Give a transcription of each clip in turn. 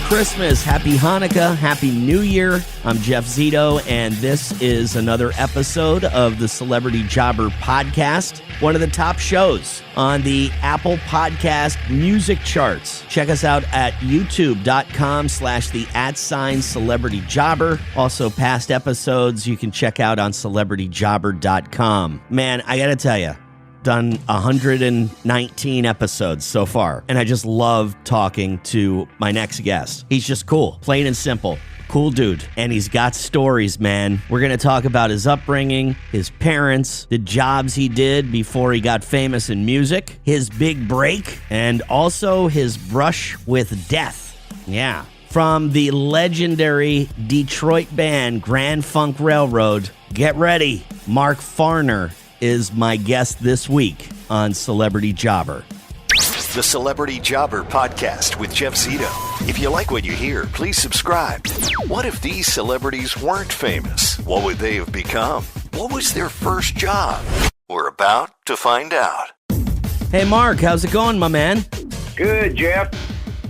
Christmas, Happy Hanukkah, Happy New Year. I'm Jeff Zito, and this is another episode of the Celebrity Jobber Podcast, one of the top shows on the Apple Podcast music charts. Check us out at youtube.com/the@celebrityjobber. Also, past episodes you can check out on celebrityjobber.com. Man, I gotta tell you, done 119 episodes so far, and I just love talking to my next guest. He's just cool, plain and simple. Cool dude, and he's got stories, man. We're going to talk about his upbringing, his parents, the jobs he did before he got famous in music, his big break, and also his brush with death. Yeah. From the legendary Detroit band Grand Funk Railroad, get ready, Mark Farner is my guest this week on Celebrity Jobber. The Celebrity Jobber Podcast with Jeff Zito. If you like what you hear, please subscribe. What if these celebrities weren't famous? What would they have become? What was their first job? We're about to find out. Hey, Mark, how's it going, my man? Good, Jeff.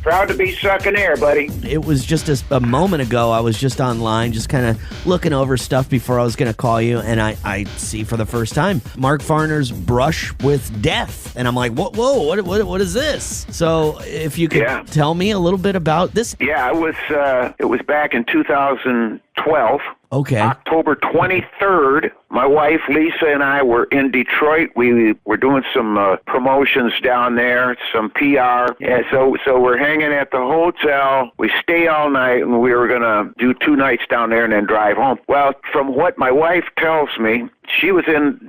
Proud to be sucking air, buddy. It was just a moment ago. I was just online, just kind of looking over stuff before I was going to call you, and I see for the first time Mark Farner's Brush with Death. And I'm like, whoa, what is this? So if you could tell me a little bit about this. Yeah, it was back in 2012. Okay. October 23rd, my wife Lisa and I were in Detroit. We were doing some promotions down there, some PR. And so we're hanging at the hotel. We stay all night, and we were going to do 2 nights down there and then drive home. Well, from what my wife tells me, she was in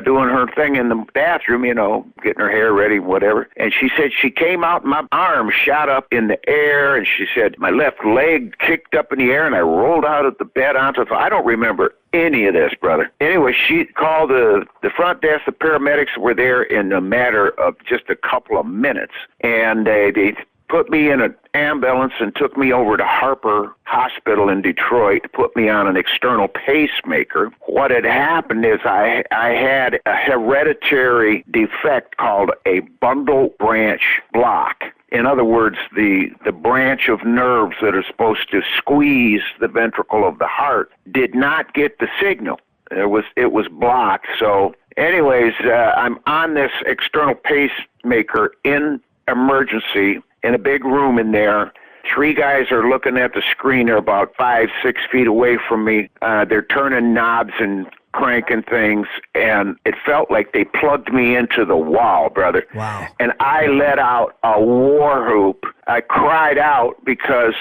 doing her thing in the bathroom, getting her hair ready, whatever. And she said she came out, and my arm shot up in the air, and she said my left leg kicked up in the air, and I rolled out of the bed onto the... I don't remember any of this, brother. Anyway, she called the front desk. The paramedics were there in a matter of just a couple of minutes, and they put me in an ambulance and took me over to Harper Hospital in Detroit, put me on an external pacemaker. What had happened is I had a hereditary defect called a bundle branch block. In other words, the branch of nerves that are supposed to squeeze the ventricle of the heart did not get the signal. It was blocked. So anyways, I'm on this external pacemaker in emergency in a big room in there. 3 guys are looking at the screen. They're about 5-6 feet away from me. They're turning knobs and cranking things, and it felt like they plugged me into the wall, brother. Wow. And I let out a war whoop. I cried out because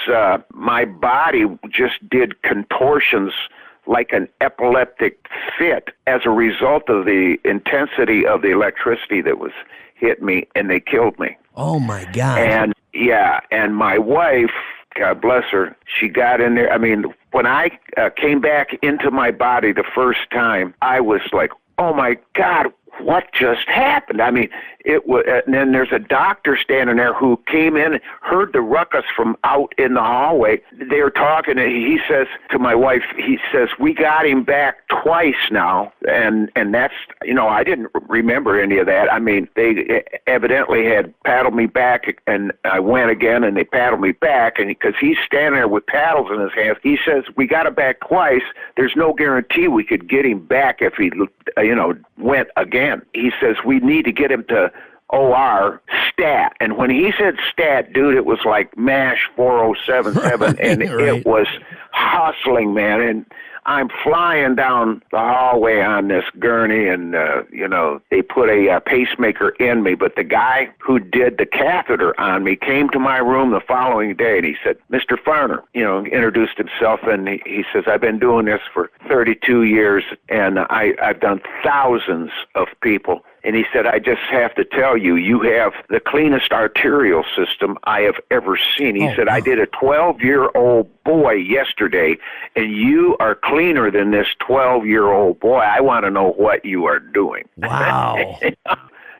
my body just did contortions like an epileptic fit as a result of the intensity of the electricity that was hit me, and they killed me. Oh, my God. And my wife, God bless her, she got in there. I mean, when I came back into my body the first time, I was like, oh, my God, what just happened? I mean, it was, and then there's a doctor standing there who came in, heard the ruckus from out in the hallway. They were talking, and he says to my wife, he says, we got him back twice now, and that's, I didn't remember any of that. I mean, they evidently had paddled me back, and I went again, and they paddled me back, and because he's standing there with paddles in his hands, he says, we got him back twice. There's no guarantee we could get him back if he, went again. He says, we need to get him to OR stat. And when he said stat, dude, it was like MASH 4077, and right. It was hustling, man. And I'm flying down the hallway on this gurney, and, they put a pacemaker in me. But the guy who did the catheter on me came to my room the following day, and he said, Mr. Farner, introduced himself, and he says, I've been doing this for 32 years, and I've done thousands of people. And he said, I just have to tell you, you have the cleanest arterial system I have ever seen. He said, I did a 12-year-old boy yesterday, and you are cleaner than this 12-year-old boy. I want to know what you are doing. Wow.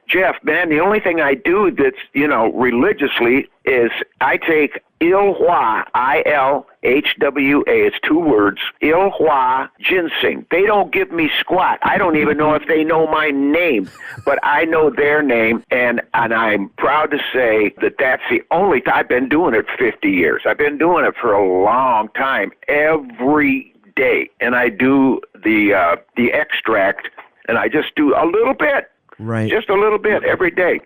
Jeff, man, the only thing I do that's, religiously is I take Ilhwa, ILHWA, it's 2 words, Ilhwa Ginseng. They don't give me squat. I don't even know if they know my name, but I know their name, and I'm proud to say that that's the only time. I've been doing it 50 years. I've been doing it for a long time, every day, and I do the extract, and I just do a little bit. Right. Just a little bit every day.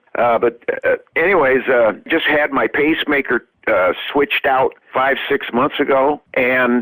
Anyways, just had my pacemaker switched out 5-6 months ago, and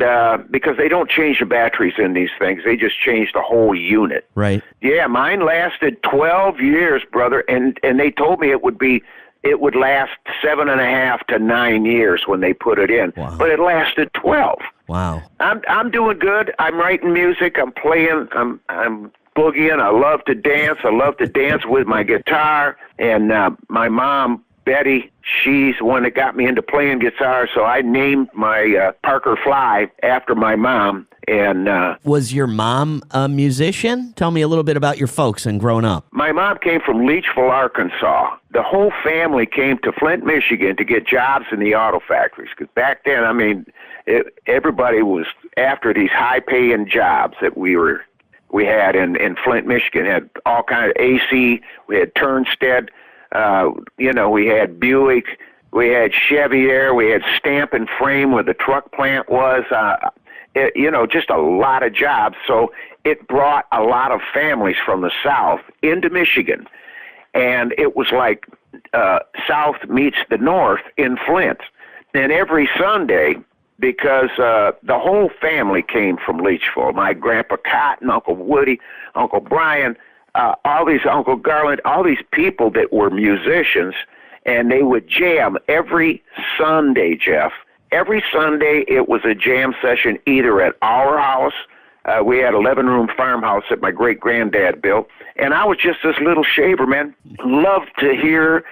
because they don't change the batteries in these things, they just change the whole unit. Right. Yeah, mine lasted 12 years, brother, and they told me it would last 7.5 to 9 years when they put it in. Wow. But it lasted 12. Wow. I'm doing good. I'm writing music. I'm playing. I'm boogieing. I love to dance. I love to dance with my guitar. And my mom, Betty, she's the one that got me into playing guitar, so I named my Parker Fly after my mom. And was your mom a musician? Tell me a little bit about your folks and growing up. My mom came from Leachville, Arkansas. The whole family came to Flint, Michigan to get jobs in the auto factories, because back then, I mean, everybody was after these high-paying jobs that we had in Flint, Michigan. Had all kinds of AC. We had Turnstead. We had Buick. We had Chevy there. We had Stamp and Frame where the truck plant was. Just a lot of jobs. So it brought a lot of families from the South into Michigan. And it was like South meets the North in Flint. And every Sunday, because the whole family came from Leachville. My Grandpa Cotton, Uncle Woody, Uncle Brian, Uncle Garland, all these people that were musicians, and they would jam every Sunday, Jeff. Every Sunday it was a jam session either at our house. We had 11-room farmhouse that my great-granddad built, and I was just this little shaver, man. Loved to hear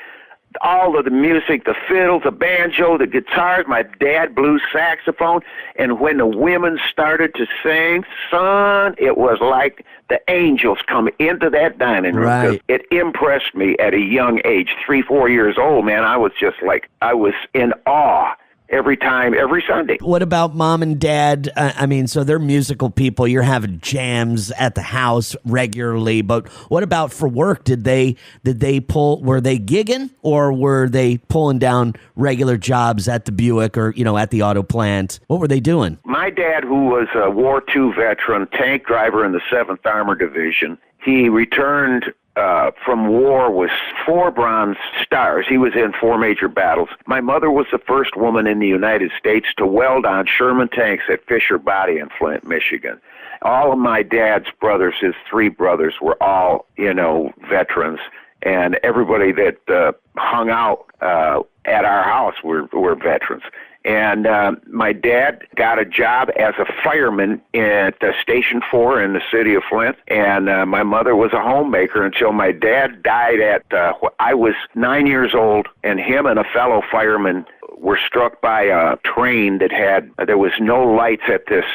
all of the music, the fiddle, the banjo, the guitars. My dad blew saxophone, and when the women started to sing, son, it was like the angels come into that dining room. Right. It impressed me at a young age, 3-4 years old, man. I was just like, I was in awe every time, every Sunday. What about mom and dad? So they're musical people. You're having jams at the house regularly, but what about for work? Were they gigging, or were they pulling down regular jobs at the Buick or, at the auto plant? What were they doing? My dad, who was a War II veteran, tank driver in the 7th Armored Division, he returned from war with 4 Bronze Stars. He was in 4 major battles. My mother was the first woman in the United States to weld on Sherman tanks at Fisher Body in Flint, Michigan. All of my dad's brothers, his 3 brothers, were all, veterans. And everybody that hung out at our house were veterans. And my dad got a job as a fireman at Station 4 in the city of Flint. And my mother was a homemaker until my dad died I was 9 years old, and him and a fellow fireman were struck by a train there was no lights at this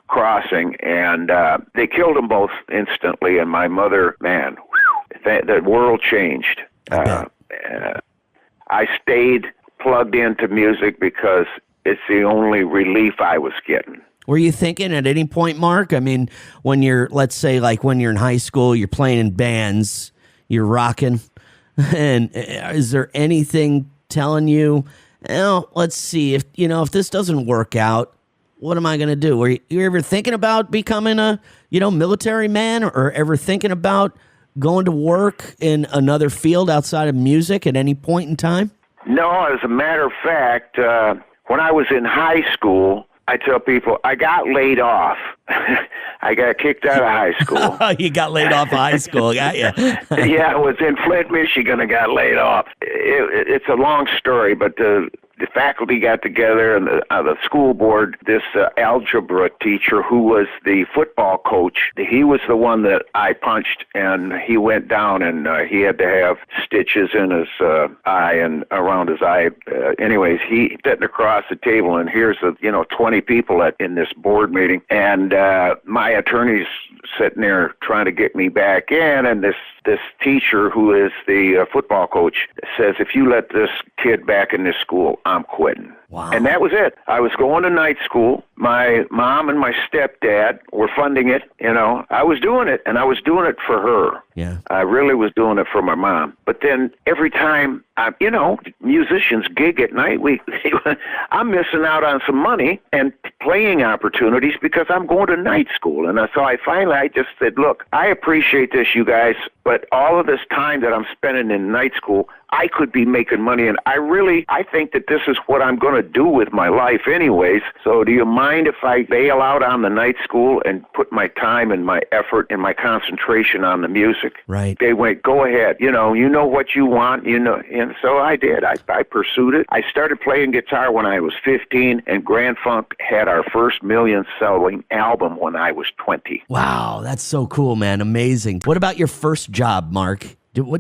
crossing, and they killed them both instantly. And my mother, man, the world changed. I stayed plugged into music because it's the only relief I was getting. Were you thinking at any point, Mark? When you're, let's say, like when you're in high school, you're playing in bands, you're rocking, and is there anything telling you, let's see, if this doesn't work out, what am I going to do? Were you ever thinking about becoming a, military man, or ever thinking about going to work in another field outside of music at any point in time? No, as a matter of fact, when I was in high school, I tell people I got laid off. I got kicked out of high school. You got laid off of high school, got you? Yeah, I was in Flint, Michigan. I got laid off. It's a long story, but the faculty got together, and the school board, this algebra teacher who was the football coach, he was the one that I punched, and he went down, and he had to have stitches in his eye and around his eye. Anyways, he sitting across the table, and here's 20 people in this board meeting, and my attorney's sitting there trying to get me back in, and this teacher, who is the football coach, says, if you let this kid back in this school, I'm quitting. Wow. And that was it. I was going to night school. My mom and my stepdad were funding it. I was doing it, and I was doing it for her. Yeah. I really was doing it for my mom. But then every time, musicians gig at night, I'm missing out on some money and playing opportunities because I'm going to night school. And so I just said, look, I appreciate this, you guys, but all of this time that I'm spending in night school, I could be making money. And I think that this is what I'm going to do with my life anyways. So do you mind if I bail out on the night school and put my time and my effort and my concentration on the music? Right. They went, go ahead. You know what you want, And so I did. I pursued it. I started playing guitar when I was 15, and Grand Funk had our first million-selling album when I was 20. Wow, that's so cool, man. Amazing. What about your first job, Mark?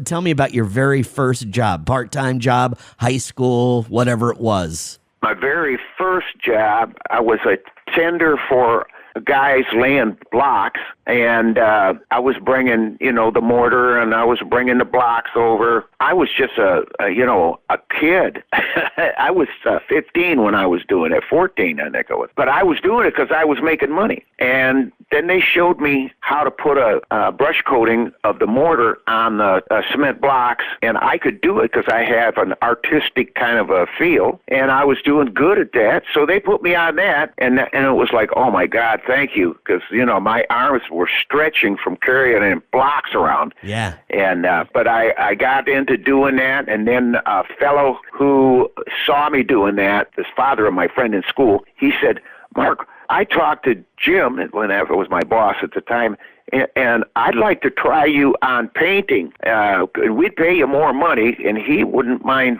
Tell me about your very first job, part-time job, high school, whatever it was. My very first job, I was a tender for guys laying blocks, and I was bringing, the mortar, and I was bringing the blocks over. I was just a kid. I was 15 when I was doing it, 14, I think it was. But I was doing it because I was making money. And then they showed me how to put a brush coating of the mortar on the cement blocks, and I could do it because I have an artistic kind of a feel, and I was doing good at that. So they put me on that, and it was like, oh my God, thank you, because my arms were stretching from carrying blocks around. Yeah. And but I got into doing that, and then a fellow who saw me doing that, this father of my friend in school, he said, Mark, I talked to Jim, whenever it was my boss at the time, and I'd like to try you on painting. We'd pay you more money, and he wouldn't mind,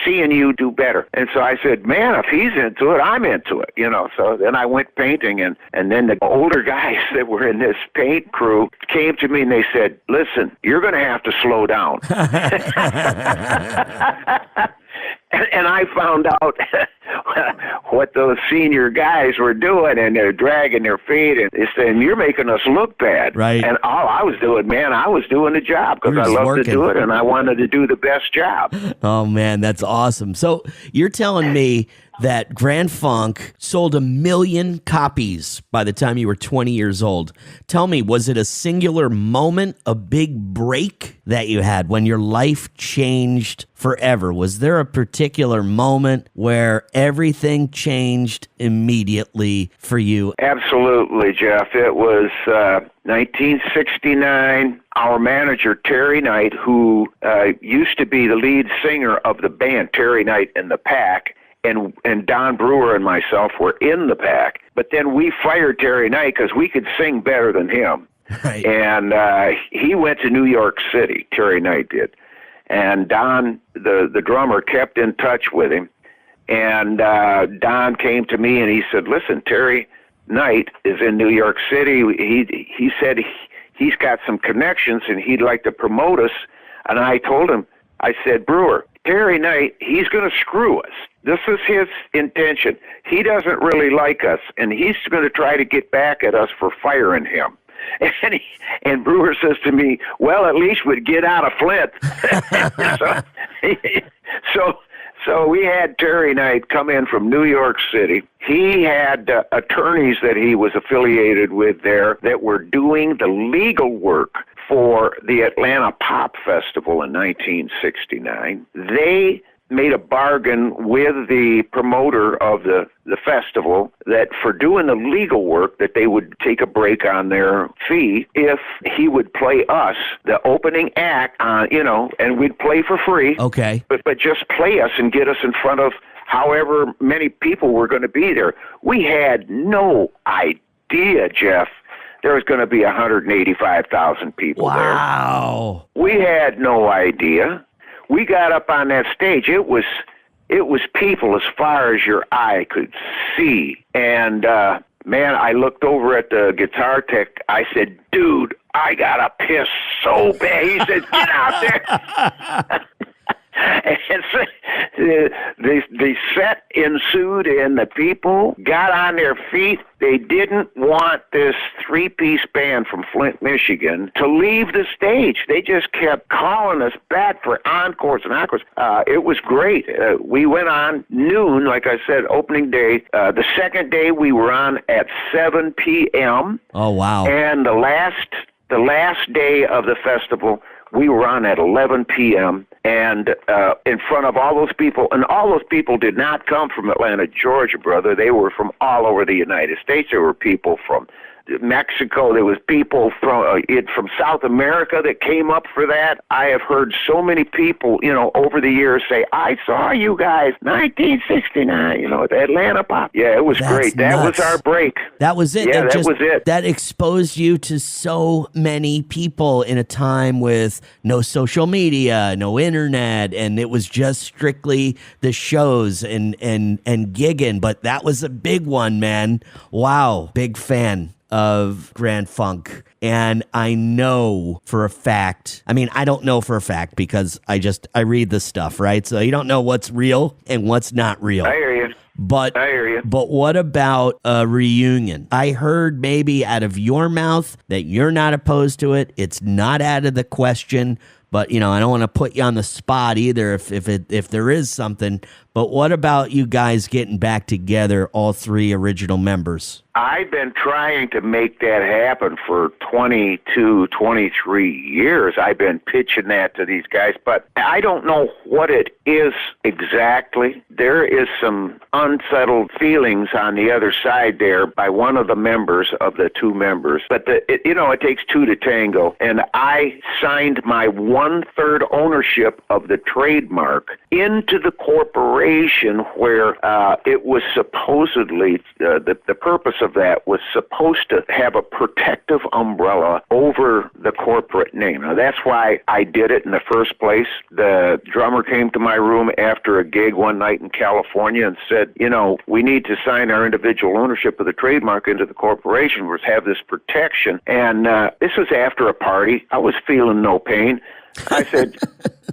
seeing you do better. And so I said, man, if he's into it, I'm into it, So then I went painting, and then the older guys that were in this paint crew came to me, and they said, listen, you're going to have to slow down. And I found out what those senior guys were doing, and they're dragging their feet and they're saying, you're making us look bad. Right. And all I was doing, man, I was doing the job because I loved to do it, and I wanted to do the best job. Oh, man, that's awesome. So you're telling me that Grand Funk sold 1 million copies by the time you were 20 years old. Tell me, was it a singular moment, a big break that you had when your life changed forever? Was there a particular moment where everything changed immediately for you? Absolutely, Jeff. It was 1969. Our manager, Terry Knight, who used to be the lead singer of the band, Terry Knight and the Pack, and Don Brewer and myself were in the Pack. But then we fired Terry Knight because we could sing better than him. Right. And he went to New York City, Terry Knight did. And Don, the drummer, kept in touch with him. And Don came to me and he said, listen, Terry Knight is in New York City. He said he's got some connections and he'd like to promote us. And I told him, I said, Brewer, Terry Knight, he's going to screw us. This is his intention. He doesn't really like us, and he's going to try to get back at us for firing him. And Brewer says to me, well, at least we'd get out of Flint. So we had Terry Knight come in from New York City. He had attorneys that he was affiliated with there that were doing the legal work for the Atlanta Pop Festival in 1969. They made a bargain with the promoter of the festival that for doing the legal work that they would take a break on their fee if he would play us, the opening act, and we'd play for free. Okay. But just play us and get us in front of however many people were going to be there. We had no idea, Jeff, there was going to be 185,000 people there. Wow. We had no idea. We got up on that stage. It was people as far as your eye could see. And, man, I looked over at the guitar tech. I said, dude, I got to piss so bad. He said, get out there. And so the set ensued, and the people got on their feet. They didn't want this three-piece band from Flint, Michigan to leave the stage. They just kept calling us back for encores and encores. It was great. We went on noon, like I said, opening day. The second day we were on at 7 p.m. Oh, wow. And the last day of the festival, we were on at 11 p.m. and in front of all those people. And all those people did not come from Atlanta, Georgia, brother. They were from all over the United States. There were people from Mexico. There was people from South America that came up for that. I have heard so many people, over the years say, I saw you guys, 1969, at the Atlanta Pop. Yeah, it was great. That was our break. That was it. Yeah, that was it. That exposed you to so many people in a time with no social media, no internet, and it was just strictly the shows and gigging. But that was a big one, man. Wow. Big fan of Grand Funk. And I know for a fact, I don't know for a fact because I read the stuff, right? So you don't know what's real and what's not real. I hear you. But what about a reunion? I heard maybe out of your mouth that you're not opposed to it. It's not out of the question. But, I don't want to put you on the spot either if there is something. But what about you guys getting back together, all three original members? I've been trying to make that happen for 22, 23 years. I've been pitching that to these guys, but I don't know what it is exactly. There is some unsettled feelings on the other side there by one of the members of the two members. But, it takes two to tango. And I signed my 1/3 ownership of the trademark into the corporation where it was supposedly, the purpose of that was supposed to have a protective umbrella over the corporate name. Now, that's why I did it in the first place. The drummer came to my room after a gig one night in California and said, we need to sign our individual ownership of the trademark into the corporation. We'll have this protection. And this was after a party. I was feeling no pain. I said,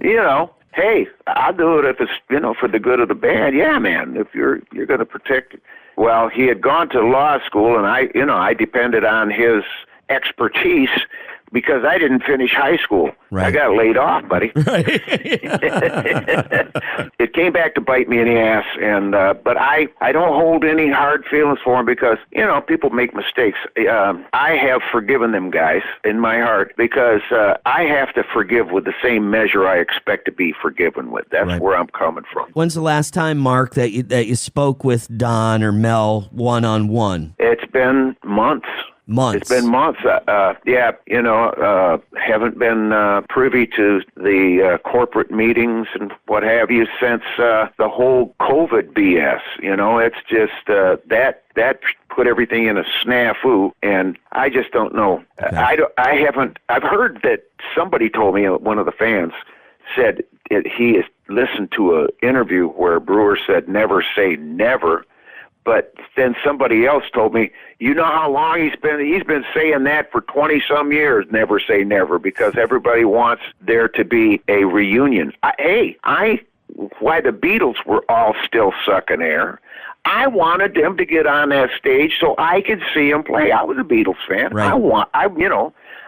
hey, I'll do it if it's, for the good of the band. Yeah, man, if you're going to protect it. Well, he had gone to law school, and I depended on his expertise because I didn't finish high school. Right. I got laid off, buddy. Right. It came back to bite me in the ass, and but I don't hold any hard feelings for him because, people make mistakes. I have forgiven them guys in my heart because I have to forgive with the same measure I expect to be forgiven with. That's where I'm coming from. When's the last time, Mark, that you spoke with Don or Mel one-on-one? It's been months. It's been months. Haven't been privy to the corporate meetings and what have you since the whole COVID BS. It's just that put everything in a snafu, and I just don't know. Okay. I've heard that somebody told me, one of the fans said he has listened to an interview where Brewer said, never say never. But then somebody else told me, how long he's been saying that for 20-some years, never say never, because everybody wants there to be a reunion. Why the Beatles were all still sucking air, I wanted them to get on that stage so I could see them play. I was a Beatles fan. Right.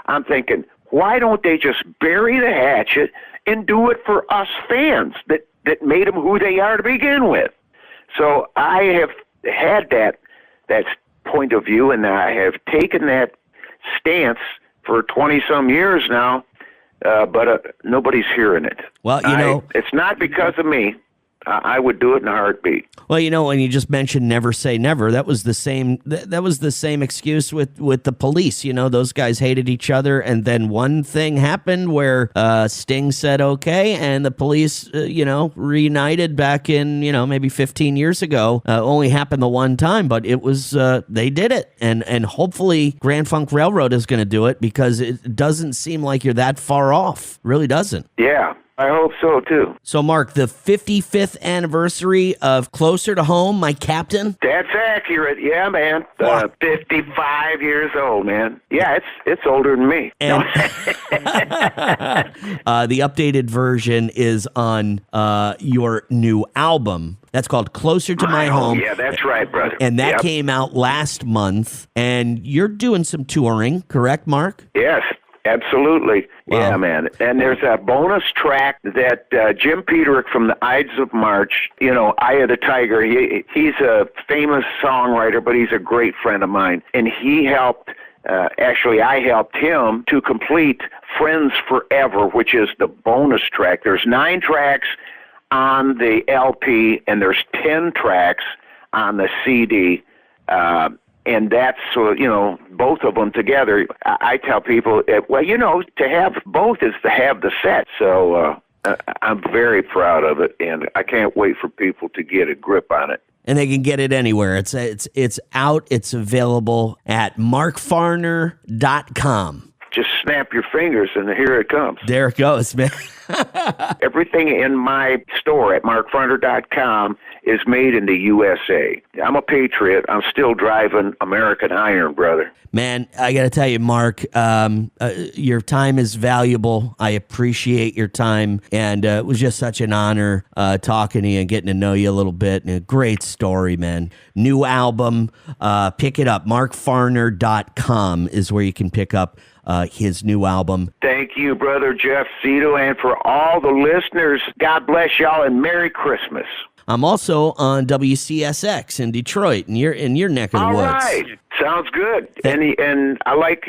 I'm thinking, why don't they just bury the hatchet and do it for us fans that made them who they are to begin with? So I have had that point of view, and I have taken that stance for 20-some years now, but nobody's hearing it. Well, it's not because of me. I would do it in a heartbeat. Well, when you just mentioned never say never, that was the same. That was the same excuse with the Police. Those guys hated each other, and then one thing happened where Sting said okay, and the Police, reunited back in maybe 15 years ago. Only happened the one time, but it was they did it, and hopefully Grand Funk Railroad is going to do it because it doesn't seem like you're that far off. Really doesn't. Yeah. I hope so, too. So, Mark, the 55th anniversary of Closer to Home, My Captain? That's accurate. Yeah, man. 55 years old, man. Yeah, it's older than me. And the updated version is on your new album. That's called Closer to My Home. Yeah, that's right, brother. And that came out last month. And you're doing some touring, correct, Mark? Yes. Absolutely. Wow. Yeah, man. And there's a bonus track that Jim Peterick from the Ides of March, Eye of the Tiger, he's a famous songwriter, but he's a great friend of mine. And he helped, I helped him to complete Friends Forever, which is the bonus track. There's 9 tracks on the LP, and there's 10 tracks on the CD. And that's, both of them together. I tell people, to have both is to have the set. So I'm very proud of it, and I can't wait for people to get a grip on it. And they can get it anywhere. It's out. It's available at markfarner.com. Just snap your fingers, and here it comes. There it goes, man. Everything in my store at markfarner.com is made in the USA. I'm a patriot. I'm still driving American iron, brother. Man, I got to tell you, Mark, your time is valuable. I appreciate your time, and it was just such an honor talking to you and getting to know you a little bit. And a great story, man. New album, pick it up. markfarner.com is where you can pick up his new album. Thank you, brother Jeff Zito, and for all the listeners, God bless y'all and Merry Christmas. I'm also on WCSX in Detroit, in your neck of the woods. All right, sounds good. And I like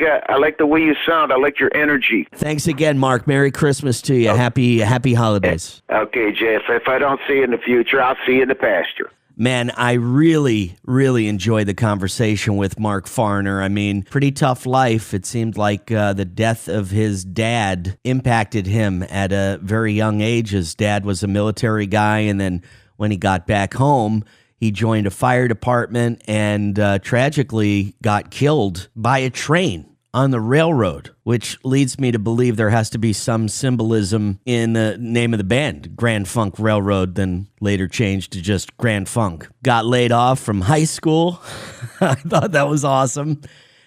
the way you sound. I like your energy. Thanks again, Mark. Merry Christmas to you. Happy holidays. Okay, Jeff. If I don't see you in the future, I'll see you in the pasture. Man, I really, really enjoyed the conversation with Mark Farner. I mean, pretty tough life. It seemed like the death of his dad impacted him at a very young age. His dad was a military guy, and then when he got back home, he joined a fire department and tragically got killed by a train on the railroad, which leads me to believe there has to be some symbolism in the name of the band, Grand Funk Railroad, then later changed to just Grand Funk. Got laid off from high school. I thought that was awesome.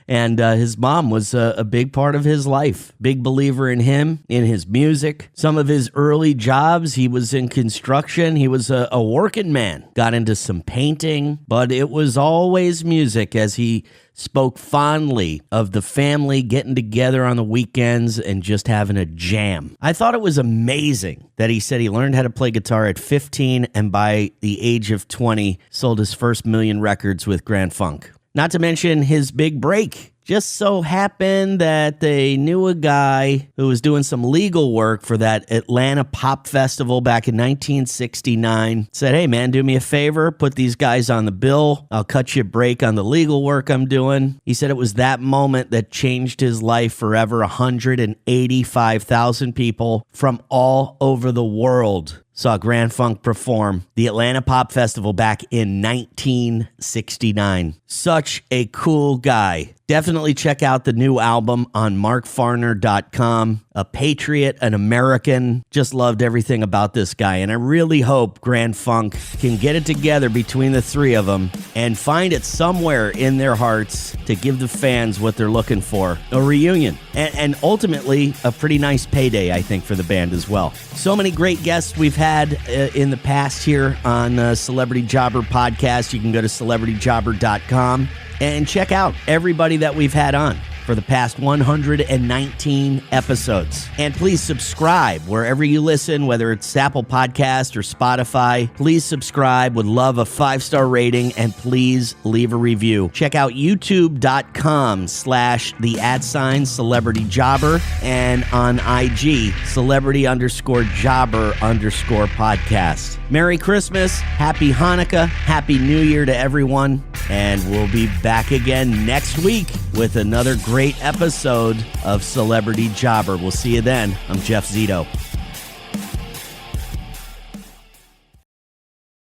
And his mom was a big part of his life. Big believer in him, in his music. Some of his early jobs, he was in construction. He was a working man. Got into some painting, but it was always music, as he spoke fondly of the family getting together on the weekends and just having a jam. I thought it was amazing that he said he learned how to play guitar at 15 and by the age of 20 sold his first 1 million records with Grand Funk. Not to mention his big break. Just so happened that they knew a guy who was doing some legal work for that Atlanta Pop Festival back in 1969. Said, hey, man, do me a favor. Put these guys on the bill. I'll cut you a break on the legal work I'm doing. He said it was that moment that changed his life forever. 185,000 people from all over the world saw Grand Funk perform the Atlanta Pop Festival back in 1969. Such a cool guy. Definitely check out the new album on markfarner.com. A patriot, an American. Just loved everything about this guy. And I really hope Grand Funk can get it together between the three of them and find it somewhere in their hearts to give the fans what they're looking for. A reunion. And ultimately, a pretty nice payday, I think, for the band as well. So many great guests we've had in the past here on Celebrity Jobber Podcast. You can go to celebrityjobber.com and check out everybody that we've had on for the past 119 episodes. And please subscribe wherever you listen, whether it's Apple Podcast or Spotify. Please subscribe. Would love a 5-star rating, and please leave a review. Check out youtube.com/celebrityjobber and on IG, celebrity_jobber_podcast. Merry Christmas, Happy Hanukkah, Happy New Year to everyone, and we'll be back again next week with another great episode of Celebrity Jobber. We'll see you then. I'm Jeff Zito.